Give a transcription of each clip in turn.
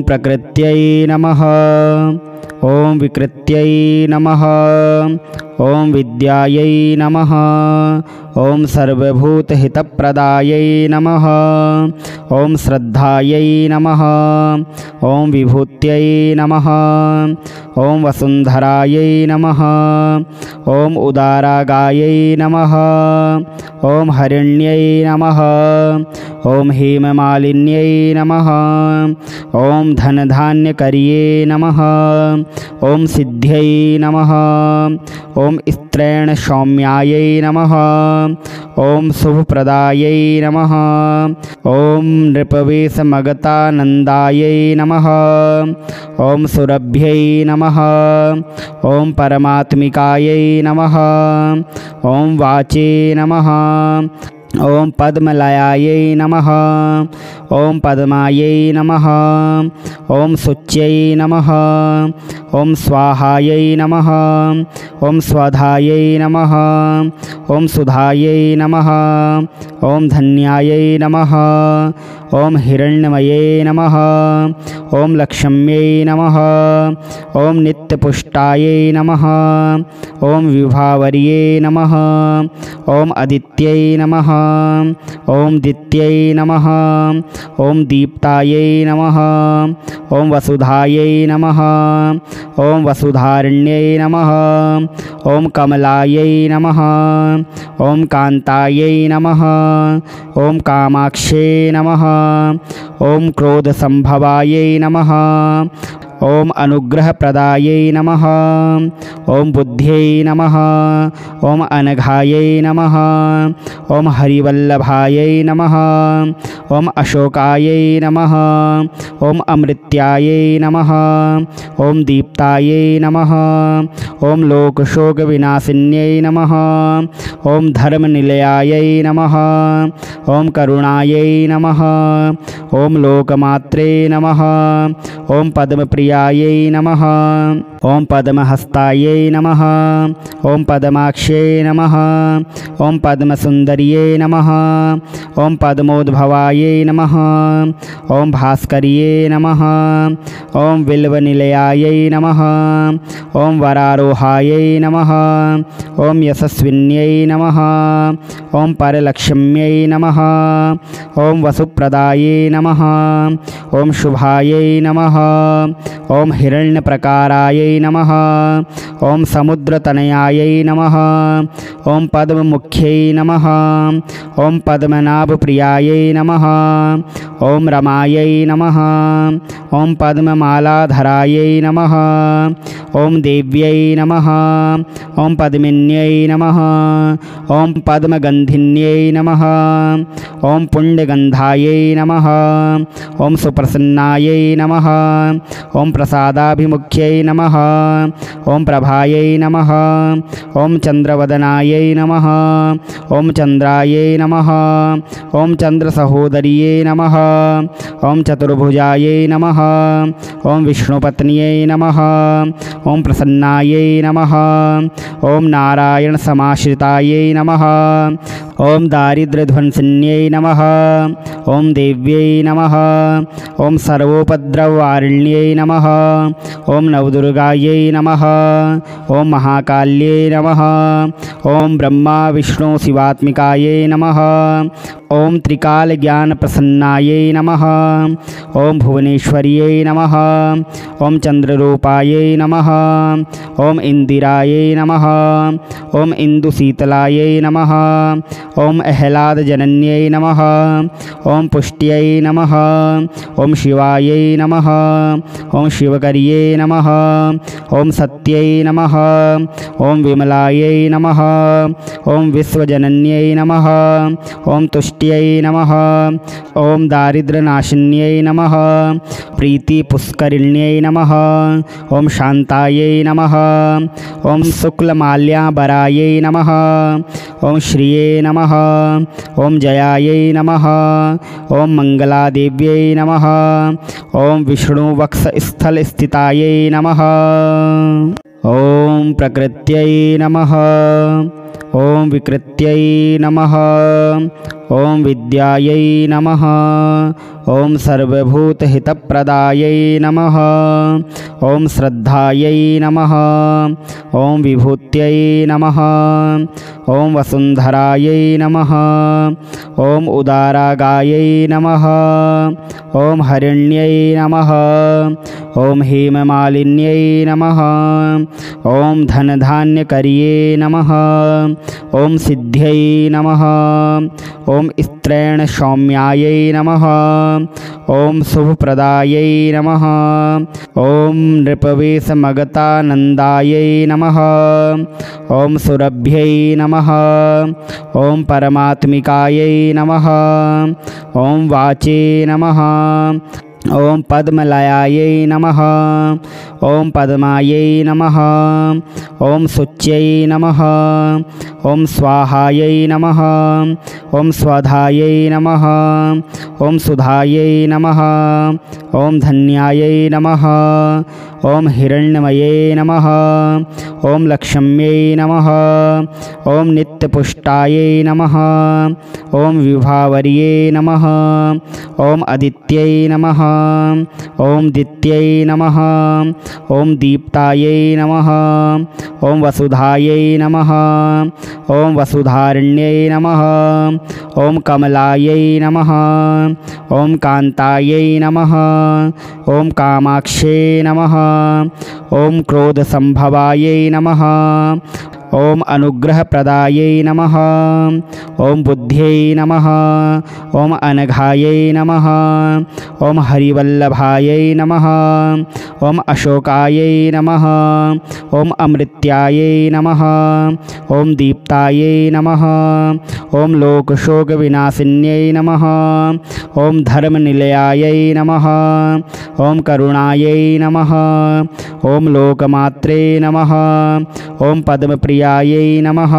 ॐ प्रकृत्यै नमः। ॐ विकृत्यै नमः। ॐ विद्यायै नमः। ॐ सर्वभूतहितप्रदायै नमः। ॐ श्रद्धायै नमः। ॐ विभूत्यै नमः। ॐ वसुन्धरायै नमः। ॐ उदारागायै नमः। ॐ हरिण्यै नमः। ॐ हेममालिन्यै नमः। ॐ धनधान्यकर्ये नमः। ॐ सिद्ध्यै नमः। ॐ स्त्रैण सौम्यायै नमः। ॐ शुभप्रदायै नमः। ॐ नृपवेशमगतानन्दायै नमः। ॐ सुरभ्यै नमः। ॐ परमात्मिकायै नमः। ॐ वाचे नमः। ॐ पद्मलयायै नमः। ॐ पद्मायै नमः। ॐ शुच्यै नमः। ॐ स्वाहायै नमः। ॐ स्वधायै नमः। ॐ सुधायै नमः। ॐ धन्यायै नमः। ॐ हिरण्मये नमः। ॐ लक्ष्म्यै नमः। ॐ नित्यपुष्टायै नमः। ॐ विभावर्ये नमः। ॐ अदित्यै नमः। ॐ दित्यै नमः। ॐ दीप्तायै नमः। ॐ वसुधायै नमः। ॐ वसुधारण्यै नमः। ॐ कमलायै नमः। ॐ कान्तायै नमः। ॐ कामाक्ष्यै नमः। ॐ क्रोधसम्भवायै नमः। ॐ अनुग्रहप्रदायै नमः। ॐ बुद्ध्यै नमः। ॐ अनघायै नमः। ॐ हरिवल्लभायै नमः। ॐ अशोकायै नमः। ॐ अमृत्यायै नमः। ॐ दीप्तायै नमः। ॐ लोकशोकविनाशिन्यै नमः। ॐ धर्मनिलयायै नमः। ॐ करुणायै नमः। ॐ लोकमात्रे नमः। ॐ पद्मप्रियायै नमः। ॐ पद्महस्तायै नमः। ॐ पद्माक्ष्यै नमः। ॐ पद्मसुन्दर्यै नमः। ॐ पद्मोद्भवायै नमः। ॐ भास्कर्यै नमः। ॐ बिल्वनिलयायै नमः। ॐ वरारोहायै नमः। ॐ यशस्विन्यै नमः। ॐ परलक्ष्म्यै नमः। ॐ वसुप्रदायै नमः। ॐ शुभायै नमः। ॐ हिरण्यप्रकारायै नमः। ॐ समुद्रतनयायै नमः। ॐ पद्ममुख्यै नमः। ॐ पद्मनाभप्रियायै नमः। ॐ रमायै नमः। ॐ पद्ममालाधरायै नमः। ॐ देव्यै नमः। ॐ पद्मिन्यै नमः। ॐ पद्मगन्धिन्यै नमः। ॐ पुण्यगन्धायै नमः। ॐ सुप्रसन्नायै नमः। ॐ प्रसादाभिमुख्यै नमः। ॐ प्रभायै नमः। ॐ चन्द्रवदनायै नमः। ॐ चन्द्रायै नमः। ॐ चन्द्रसहोदर्यै नमः। ॐ चतुर्भुजायै नमः। ॐ विष्णुपत्न्यै नमः। ॐ प्रसन्नायै नमः। ॐ नारायणसमाश्रितायै नमः। ॐ दारिद्र्यध्वंसिन्यै नमः। ॐ देव्यै नमः। ॐ सर्वोपद्रववारिण्यै नमः। ॐ नवदुर्गायै नमः। ॐ महाकाल्यै नमः। ॐ ब्रह्मा विष्णु शिवात्मिकायै नमः। ॐ त्रिकालज्ञानप्रसन्नायै नमः। ॐ भुवनेश्वर्यै नमः। ॐ चन्द्ररूपायै नमः। ॐ इन्दिरायै नमः। ॐ इन्दुशीतलायै नमः। ॐ अह्लादजनन्यै नमः। ॐ पुष्ट्यै नमः। ॐ शिवायै नमः। ॐ शिवकर्यै नमः। ॐ सत्यै नमः। ॐ विमलायै नमः। ॐ विश्वजनन्यै नमः। ॐ तुष्ट्यै नमः। ॐ दारिद्र्यनाशिन्यै नमः। प्रीतिपुष्करिण्यै नमः। ॐ शान्तायै नमः। ॐ शुक्लमाल्याम्बरायै नमः। ॐ श्रिये नमः। ॐ जयायै नमः। ॐ मङ्गलादेव्यै नमः। ॐ विष्णुवक्षस्थलस्थितायै नमः। ॐ प्रकृत्यै नमः। ॐ विकृत्यै नमः। ॐ विद्यायै नमः। ॐ सर्वभूतहितप्रदायै नमः। ॐ श्रद्धायै नमः। ॐ विभूत्यै नमः। ॐ वसुन्धरायै नमः। ॐ उदारागायै नमः। ॐ हरिण्यै नमः। ॐ हेममालिन्यै नमः। ॐ धनधान्यकर्ये नमः। ॐ सिद्ध्यै नमः। ॐ स्त्रैण सौम्यायै नमः। ॐ शुभप्रदायै नमः। ॐ नृपवेशमगतानन्दायै नमः। ॐ सुरभ्यै नमः। ॐ परमात्मिकायै नमः। ॐ वाचे नमः। ॐ पद्मलयायै नमः। ॐ पद्मायै नमः। ॐ शुच्यै नमः। ॐ स्वाहायै नमः। ॐ स्वधायै नमः। ॐ सुधायै नमः। ॐ धन्यायै नमः। ॐ हिरण्मये नमः। ॐ लक्ष्म्यै नमः। ॐ नित्यपुष्टायै नमः। ॐ विभावर्ये नमः। ॐ अदित्यै नमः। ॐ दित्यै नमः। ॐ दीप्तायै नमः। ॐ वसुधायै नमः। ॐ वसुधारण्यै नमः। ॐ कमलायै नमः। ॐ कान्तायै नमः। ॐ कामाक्ष्यै नमः। ॐ क्रोधसम्भवायै नमः। ॐ अनुग्रहप्रदायै नमः। ॐ बुद्ध्यै नमः। ॐ अनघायै नमः। ॐ हरिवल्लभायै नमः। ॐ अशोकायै नमः। ॐ अमृत्यायै नमः। ॐ दीप्तायै नमः। ॐ लोकशोकविनाशिन्यै नमः। ॐ धर्मनिलयायै नमः। ॐ करुणायै नमः। ॐ लोकमात्रे नमः। ॐ पद्मप्रियायै नमः।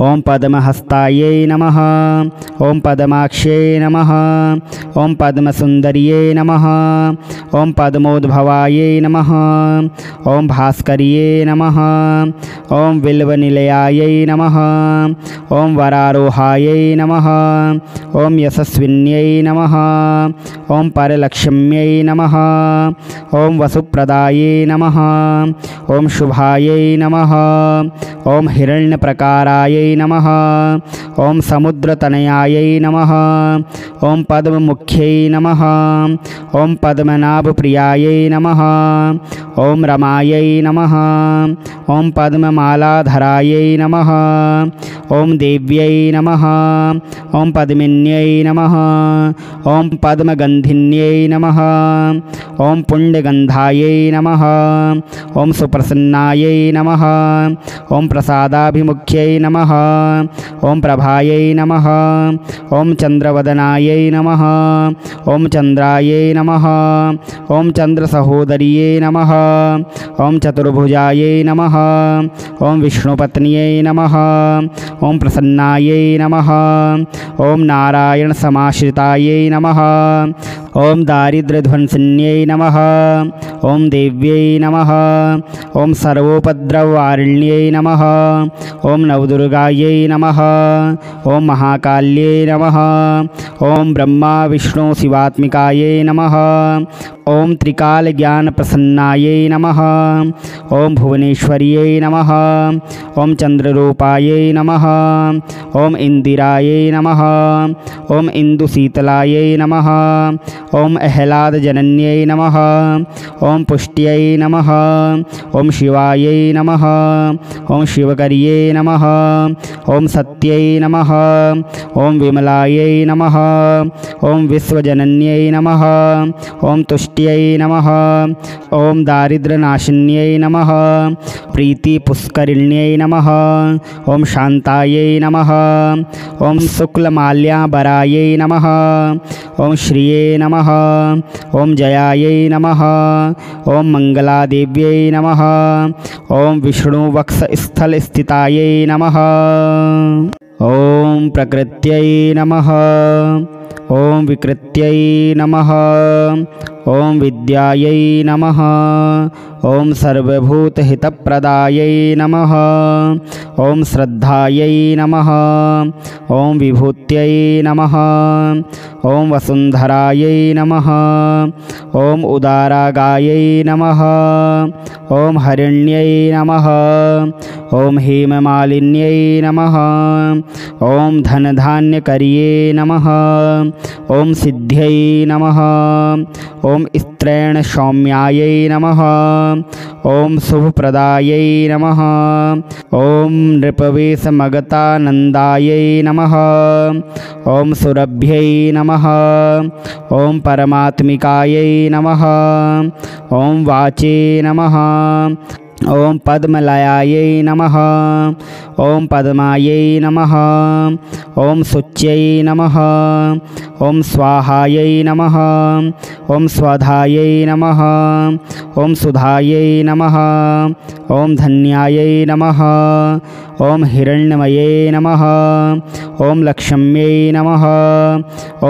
ॐ पद्महस्तायै नमः। ॐ पद्माक्ष्यै नमः। ॐ पद्मसुन्दर्यै नमः। ॐ पद्मोद्भवायै नमः। ॐ भास्कर्यै नमः। ॐ बिल्वनिलयायै नमः। ॐ वरारोहायै नमः। ॐ यशस्विन्यै नमः। ॐ परलक्ष्म्यै नमः। ॐ वसुप्रदायै नमः। ॐ शुभायै नमः। ॐ हिरण्यप्रकारायै नमः। ॐ समुद्रतनयायै नमः। ॐ पद्ममुख्यै नमः। ॐ पद्मनाभप्रियायै नमः। ॐ रमायै नमः। ॐ पद्ममालाधरायै नमः। ॐ देव्यै नमः। ॐ पद्मिन्यै नमः। ॐ पद्मगन्धिन्यै नमः। ॐ पुण्यगन्धायै नमः। ॐ सुप्रसन्नायै नमः। ॐ प्रसादाभिमुख्यै नमः। ॐ प्रभायै नमः। ॐ चन्द्रवदनायै नमः। ॐ चन्द्रायै नमः। ॐ चन्द्रसहोदर्यै नमः। ॐ चतुर्भुजायै नमः। ॐ विष्णुपत्न्यै नमः। ॐ प्रसन्नायै नमः। ॐ नारायणसमाश्रितायै नमः। ॐ दारिद्र्यध्वंसिन्यै नमः। ॐ देव्यै नमः। ॐ सर्वोपद्रववारिण्यै नमः। ॐ नवदुर्गायै नमः। ॐ महाकाल्यै नमः। ॐ ब्रह्मा विष्णु शिवात्मिकायै नमः। ॐ त्रिकालज्ञानप्रसन्नायै नमः। ॐ भुवनेश्वर्यै नमः। ॐ चन्द्ररूपायै नमः। ॐ इन्दिरायै नमः। ॐ इन्दुशीतलायै नमः। ॐ अह्लादजनन्यै नमः। ॐ पुष्ट्यै नमः। ॐ शिवायै नमः। ॐ शिवकर्यै नमः। ॐ सत्यै नमः। ॐ विमलायै नमः। ॐ विश्वजनन्यै नमः। ॐ तुष्ट्यै नमः। ॐ दारिद्र्यनाशिन्यै नमः। प्रीतिपुष्करिण्यै नमः। ॐ शान्तायै नमः। ॐ शुक्लमाल्याम्बरायै नमः। ॐ श्रिये नमः। ॐ जयायै नमः। ॐ मङ्गलादेव्यै नमः। ॐ विष्णुवक्षस्थलस्थितायै नमः। ॐ प्रकृत्यै नमः। ॐ विकृत्यै नमः। ॐ विद्यायै नमः। ॐ सर्वभूतहितप्रदायै नमः। ॐ श्रद्धायै नमः। ॐ विभूत्यै नमः। ॐ वसुन्धरायै नमः। ॐ उदारागायै नमः। ॐ हरिण्यै नमः। ॐ हेममालिन्यै नमः। ॐ धनधान्यकर्ये नमः। ॐ सिद्ध्यै नमः। ॐ स्त्रैण सौम्यायै नमः। ॐ शुभप्रदायै नमः। ॐ नृपवेशमगतानन्दायै नमः। ॐ सुरभ्यै नमः। ॐ परमात्मिकायै नमः। ॐ वाचे नमः। ॐ पद्मलयायै नमः। ॐ पद्मायै नमः। ॐ शुच्यै नमः। ॐ स्वाहायै नमः। ॐ स्वधायै नमः। ॐ सुधायै नमः। ॐ धन्यायै नमः। ॐ हिरण्मये नमः। ॐ लक्ष्म्यै नमः।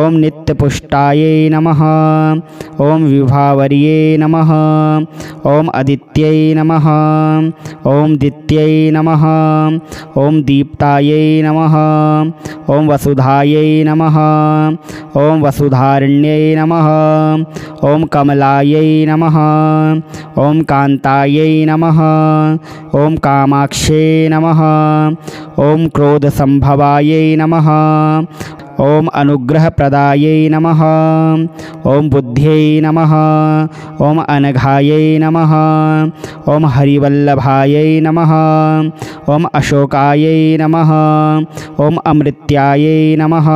ॐ नित्यपुष्टायै नमः। ॐ विभावर्ये नमः। ॐ अदित्यै नमः। ॐ दित्यै नमः। ॐ दीप्तायै नमः। ॐ वसुधायै नमः। ॐ वसुधारण्यै नमः। ॐ कमलायै नमः। ॐ कान्तायै नमः। ॐ कामाक्ष्यै नमः। ॐ क्रोधसम्भवायै नमः। ॐ अनुग्रहप्रदायै नमः। ॐ बुद्ध्यै नमः। ॐ अनघायै नमः। ॐ हरिवल्लभायै नमः। ॐ अशोकायै नमः। ॐ अमृत्यायै नमः।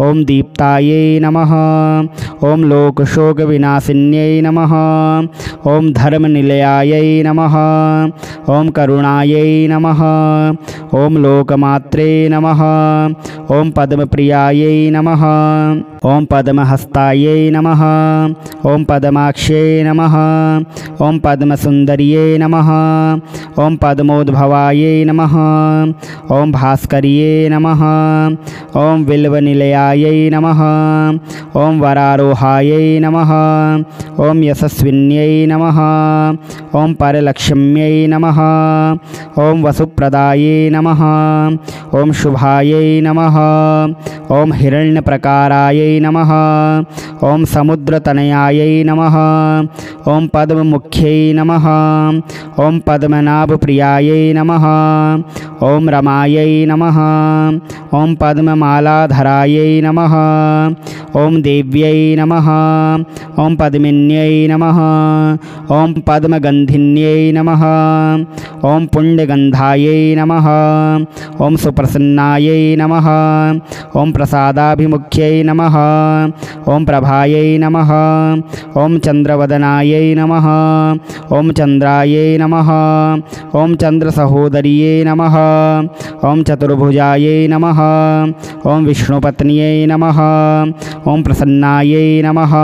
ॐ दीप्तायै नमः। ॐ लोकशोकविनाशिन्यै नमः। ॐ धर्मनिलयायै नमः। ॐ करुणायै नमः। ॐ लोकमात्रे नमः। ॐ पद्मप्रियायै नमः। ॐ पद्महस्तायै नमः। ॐ पद्माक्ष्यै नमः। ॐ पद्मसुन्दर्यै नमः। ॐ पद्मोद्भवायै नमः। ॐ भास्कर्यै नमः। ॐ बिल्वनिलयायै नमः। ॐ वरारोहायै नमः। ॐ यशस्विन्यै नमः। ॐ परलक्ष्म्यै नमः। ॐ वसुप्रदायै नमः। ॐ शुभायै नमः। ॐ हिरण्यप्रकारायै नमः। ॐ समुद्रतनयायै नमः। ॐ पद्ममुख्यै नमः। ॐ पद्मनाभप्रियायै नमः। ॐ रमायै नमः। ॐ पद्ममालाधरायै नमः। ॐ देव्यै नमः। ॐ पद्मिन्यै नमः। ॐ पद्मगन्धिन्यै नमः। ॐ पुण्यगन्धायै नमः। ॐ सुप्रसन्नायै नमः। ॐ प्रसादाभिमुख्यै नमः। ॐ प्रभायै नमः। ॐ चन्द्रवदनायै नमः। ॐ चन्द्रायै नमः। ॐ चन्द्रसहोदर्यै नमः। ॐ चतुर्भुजायै नमः। ॐ विष्णुपत्न्यै नमः। ॐ प्रसन्नायै नमः।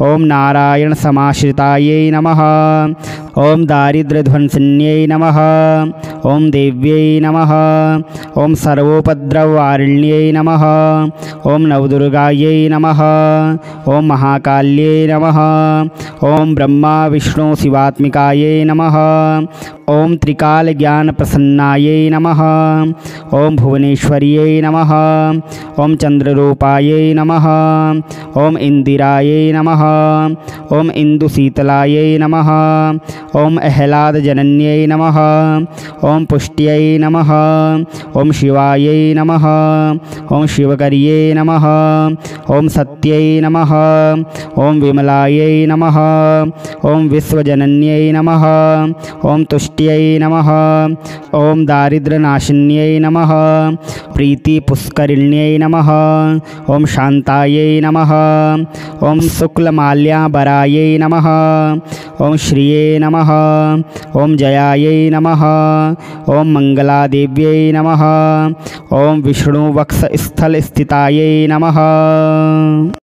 ॐ नारायणसमाश्रितायै नमः। ॐ दारिद्र्यध्वंसिन्यै नमः। ॐ देव्यै नमः। ॐ सर्वोपद्रववारिण्यै नमः। ॐ नवदुर्गायै नमः। ॐ महाकाल्यै नमः। ॐ ब्रह्मा विष्णु शिवात्मिकायै नमः। ॐ त्रिकालज्ञानप्रसन्नायै नमः। ॐ भुवनेश्वर्यै नमः। ॐ चन्द्ररूपायै नमः। ॐ इन्दिरायै नमः। ॐ इन्दुशीतलायै नमः। ॐ अह्लादजनन्यै नमः। ॐ पुष्ट्यै नमः। ॐ शिवायै नमः। ॐ शिवकर्यै नमः। ॐ सत्यै नमः। ॐ विमलायै नमः। ॐ विश्वजनन्यै नमः। ॐ तुष्ट्यै नमः। ॐ दारिद्र्यनाशिन्यै नमः। प्रीतिपुष्करिण्यै नमः। ॐ शान्तायै नमः। ॐ शुक्लमाल्याम्बरायै नमः। ॐ श्रिये नमः। ॐ जयायै नमः। ॐ मङ्गलादेव्यै नमः। ॐ विष्णुवक्षस्थलस्थितायै नमः।